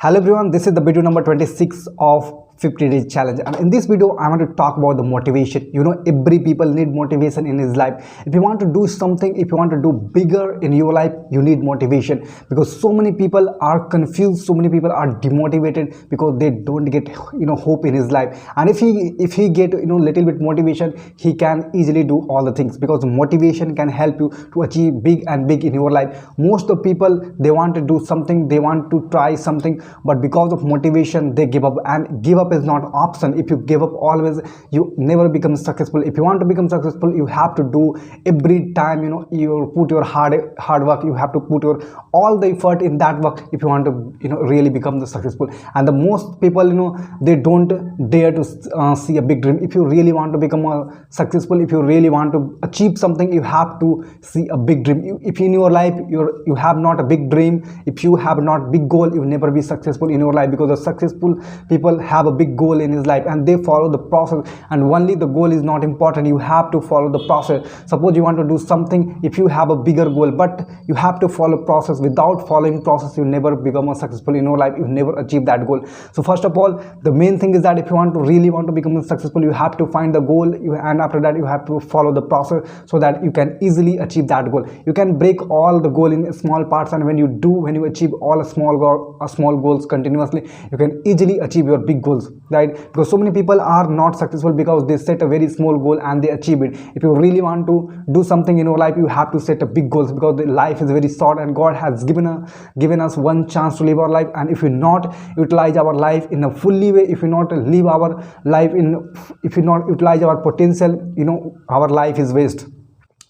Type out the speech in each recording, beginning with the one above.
Hello everyone, this is the video number 26 of 50 days challenge, and in this video I want to talk about the motivation. Every people need motivation in his life. If you want to do something, if you want to do bigger in your life, you need motivation, because so many people are confused, so many people are demotivated because they don't get hope in his life. And if he get little bit motivation, he can easily do all the things, because motivation can help you to achieve big and big in your life. Most of people, they want to do something, they want to try something, but because of motivation they give up, and give up is not option. If you give up always, you never become successful. If you want to become successful, you have to do every time, you put your hard work, you have to put your all the effort in that work if you want to really become the successful. And the most people, they don't dare to see a big dream. If you really want to become a successful, if you really want to achieve something, you have to see a big dream. If in your life you have not a big dream, if you have not big goal, you never be successful in your life, because the successful people have a big goal in his life and they follow the process. And only the goal is not important, you have to follow the process. Suppose you want to do something, if you have a bigger goal, but you have to follow process. Without following process, you never become a successful in your life, you never achieve that goal. So first of all, the main thing is that if you really want to become successful, you have to find the goal, and after that you have to follow the process, so that you can easily achieve that goal. You can break all the goal in small parts, and when you achieve all small goals continuously, you can easily achieve your big goals, right? Because so many people are not successful because they set a very small goal and they achieve it. If you really want to do something in your life, you have to set a big goals, because the life is very short and God has given us one chance to live our life. And if we not utilize our life in a fully way, if we not live our life if we not utilize our potential, our life is waste,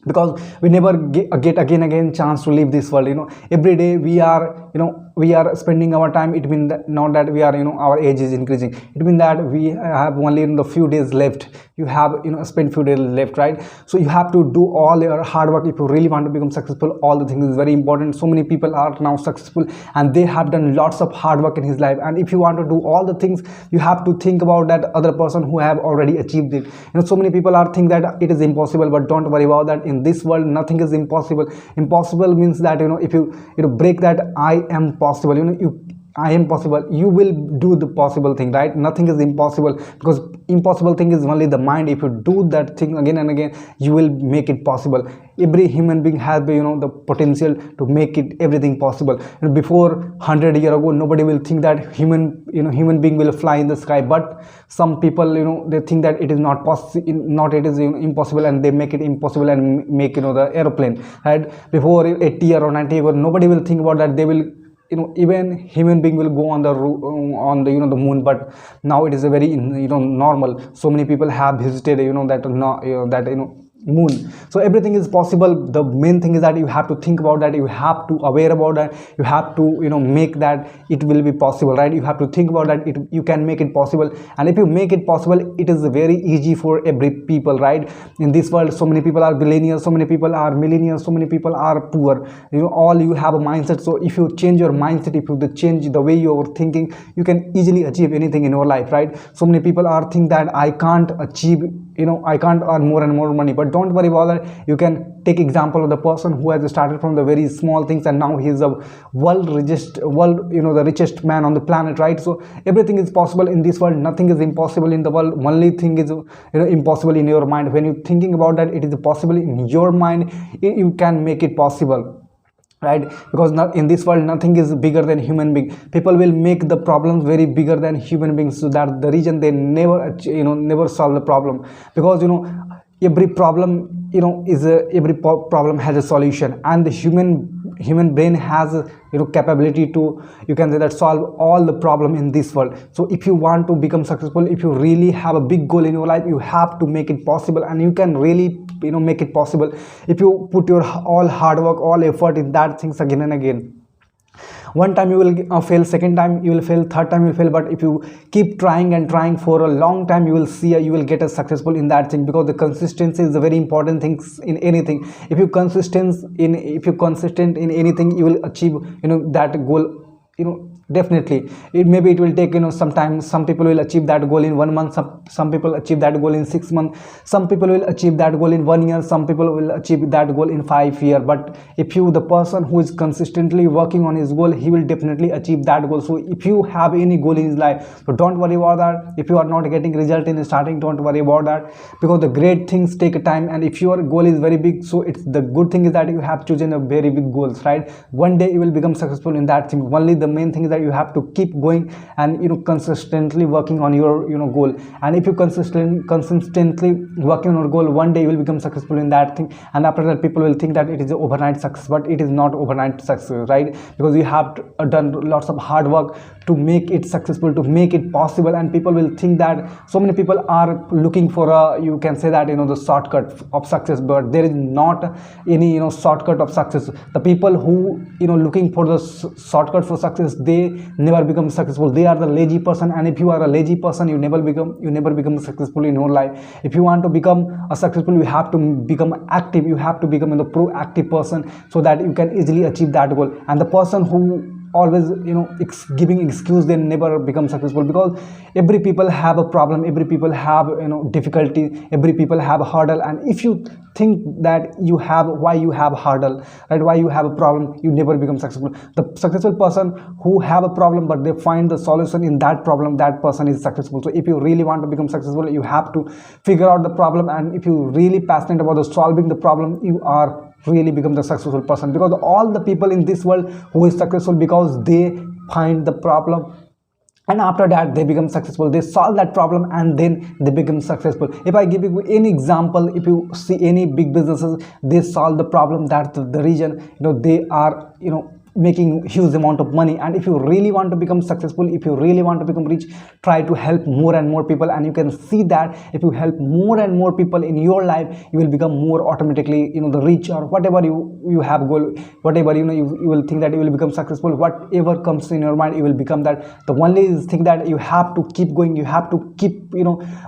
because we never get again chance to live this world. Every day we are spending our time. It means that not that we are our age is increasing, it means that we have only the few days left. You have spend few days left, right? So you have to do all your hard work if you really want to become successful. All the things is very important. So many people are now successful and they have done lots of hard work in his life, and if you want to do all the things, you have to think about that other person who have already achieved it. So many people are think that it is impossible, but don't worry about that. In this world nothing is impossible. Impossible means that if you break that I am possible, I am possible, you will do the possible thing, right? Nothing is impossible, because impossible thing is only the mind. If you do that thing again and again, you will make it possible. Every human being has the potential to make it everything possible. Before 100 years ago, nobody will think that human being will fly in the sky, but some people they think that it is not possible, it is impossible, and they make it impossible and make the airplane, right? Before 80 years or 90 years, nobody will think about that. They will even human being will go on the the moon, but now it is a very normal. So many people have visited moon. So everything is possible. The main thing is that you have to think about that, you have to aware about that, you have to make that it will be possible, right? You have to think about that you can make it possible. And if you make it possible, it is very easy for every people, right? In this world, so many people are billionaires, so many people are millionaires, so many people are poor. All you have a mindset. So if you change your mindset, if you change the way you're thinking, you can easily achieve anything in your life, right? So many people are think that I can't achieve, I can't earn more and more money, but don't worry about that. You can take example of the person who has started from the very small things, and now he is the the richest man on the planet, right? So everything is possible in this world. Nothing is impossible in the world. Only thing is impossible in your mind. When you're thinking about that, it is possible in your mind, you can make it possible, right? Because in this world nothing is bigger than human being. People will make the problems very bigger than human beings, so that the reason they never never solve the problem. Because every problem every problem has a solution, and the human brain has capability to, you can say that, solve all the problem in this world. So if you want to become successful, if you really have a big goal in your life, you have to make it possible, and you can really make it possible if you put your all hard work, all effort in that things again and again. One time you will fail, second time you will fail, third time you will fail, but if you keep trying and trying for a long time, you will see you will get a successful in that thing. Because the consistency is a very important thing in anything. If you consistent in anything, you will achieve that goal Definitely, maybe it will take, some time. Some people will achieve that goal in 1 month. Some people achieve that goal in 6 months. Some people will achieve that goal in 1 year. Some people will achieve that goal in 5 years. But if you, the person who is consistently working on his goal, he will definitely achieve that goal. So if you have any goal in his life, so don't worry about that. If you are not getting result in the starting, don't worry about that, because the great things take time. And if your goal is very big, so it's the good thing is that you have chosen a very big goals, right? One day you will become successful in that thing. Only the main thing is that you have to keep going and consistently working on your goal. And if you consistently working on your goal, one day you will become successful in that thing. And after that, people will think that it is an overnight success, but it is not overnight success, right? Because you have done lots of hard work to make it successful, to make it possible. And people will think that so many people are looking for a, you can say that, the shortcut of success, but there is not any shortcut of success. The people who looking for the shortcut for success, they never become successful. They are the lazy person. And if you are a lazy person, you never become successful in your life. If you want to become a successful, you have to become active. You have to become the proactive person, so that you can easily achieve that goal. And the person who always giving excuse, they never become successful, because every people have a problem, every people have difficulty, every people have a hurdle. And if you think that why you have a hurdle, right, why you have a problem, you never become successful. The successful person who have a problem but they find the solution in that problem, that person is successful. So if you really want to become successful, you have to figure out the problem. And if you really passionate about solving the problem, you are really become the successful person. Because all the people in this world who is successful, because they find the problem, and after that they become successful. They solve that problem and then they become successful. If I give you any example, if you see any big businesses, they solve the problem that the region, they are making huge amount of money. And if you really want to become successful, if you really want to become rich, try to help more and more people. And you can see that if you help more and more people in your life, you will become more automatically the rich, or whatever you have goal, whatever you will think that you will become successful. Whatever comes in your mind, you will become that. The only thing that you have to keep going, you have to keep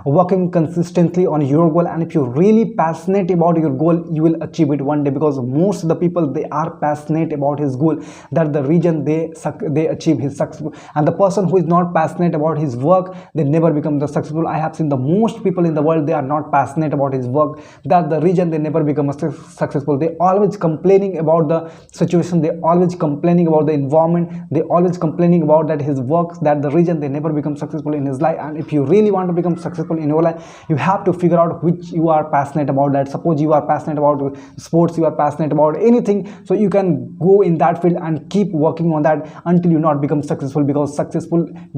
working consistently on your goal. And if you're really passionate about your goal, you will achieve it one day. Because most of the people, they are passionate about his goal, that the reason they achieve his success. And the person who is not passionate about his work, they never become the successful. I have seen the most people in the world, they are not passionate about his work, that the reason they never become successful. They always complaining about the situation, they always complaining about the environment, they always complaining about that his work, that the reason they never become successful in his life. And if you really want to become successful in your life, you have to figure out which you are passionate about. That suppose you are passionate about sports, you are passionate about anything, so you can go in that field and keep working on that until you not become successful. Because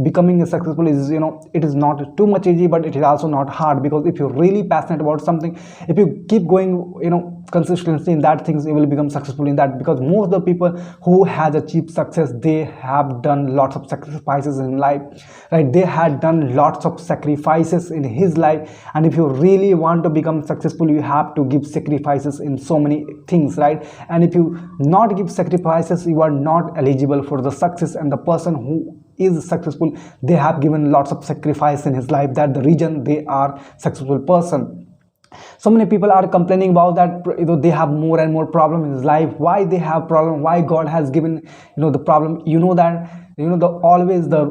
becoming successful is it is not too much easy, but it is also not hard. Because if you're really passionate about something, if you keep going consistently in that things, you will become successful in that. Because most of the people who has achieved success, they have done lots of sacrifices in life, right? They had done lots of sacrifices in his life. And if you really want to become successful, you have to give sacrifices in so many things, right? And if you not give sacrifices, you are not eligible for the success. And the person who is successful, they have given lots of sacrifice in his life, that the reason they are successful person. So many people are complaining about that they have more and more problem in his life. Why they have problem? Why God has given the problem? That the always the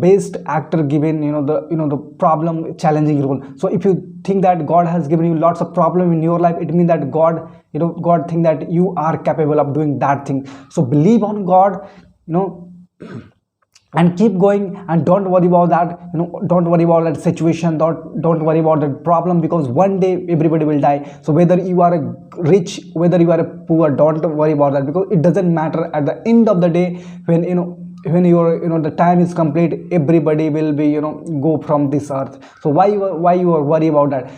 best actor given the problem challenging role. So if you think that God has given you lots of problem in your life, it means that God think that you are capable of doing that thing. So believe on God, and keep going, and don't worry about that don't worry about that situation, don't worry about that problem. Because one day everybody will die. So whether you are a rich, whether you are a poor, don't worry about that, because it doesn't matter. At the end of the day, when your the time is complete, everybody will be go from this earth. So why you are worried about that?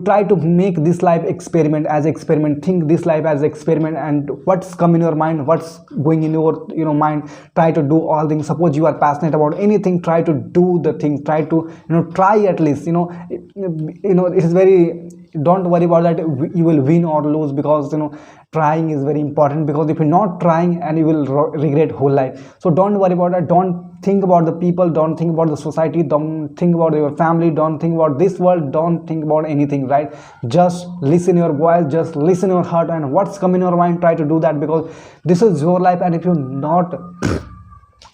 Try to make this life experiment as experiment. Think this life as experiment, and what's come in your mind, what's going in your mind, try to do all things. Suppose you are passionate about anything, try to do the things, try to try at least. It is very, don't worry about that you will win or lose, because trying is very important. Because if you're not trying, and you will regret whole life. So don't worry about that. Don't think about the people, don't think about the society, don't think about your family, don't think about this world, don't think about anything, right? Just listen your voice, just listen your heart, and what's come in your mind, try to do that. Because this is your life. And if you're not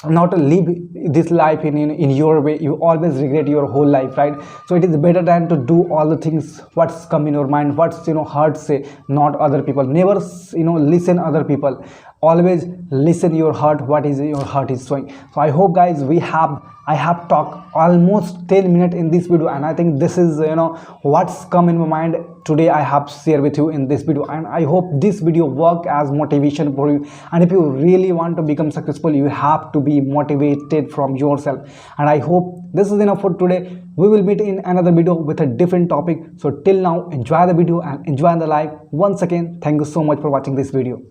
not live this life in your way. You always regret your whole life, right? So it is better than to do all the things what's come in your mind, what's heart say, not other people. Never listen other people, always listen your heart, what is your heart is showing. So I hope guys, I have talked almost 10 minutes in this video, and I think this is what's come in my mind today. I have shared with you in this video, and I hope this video work as motivation for you. And if you really want to become successful, you have to be motivated from yourself. And I hope this is enough for today. We will meet in another video with a different topic. So till now, enjoy the video and enjoy the life. Once again, thank you so much for watching this video.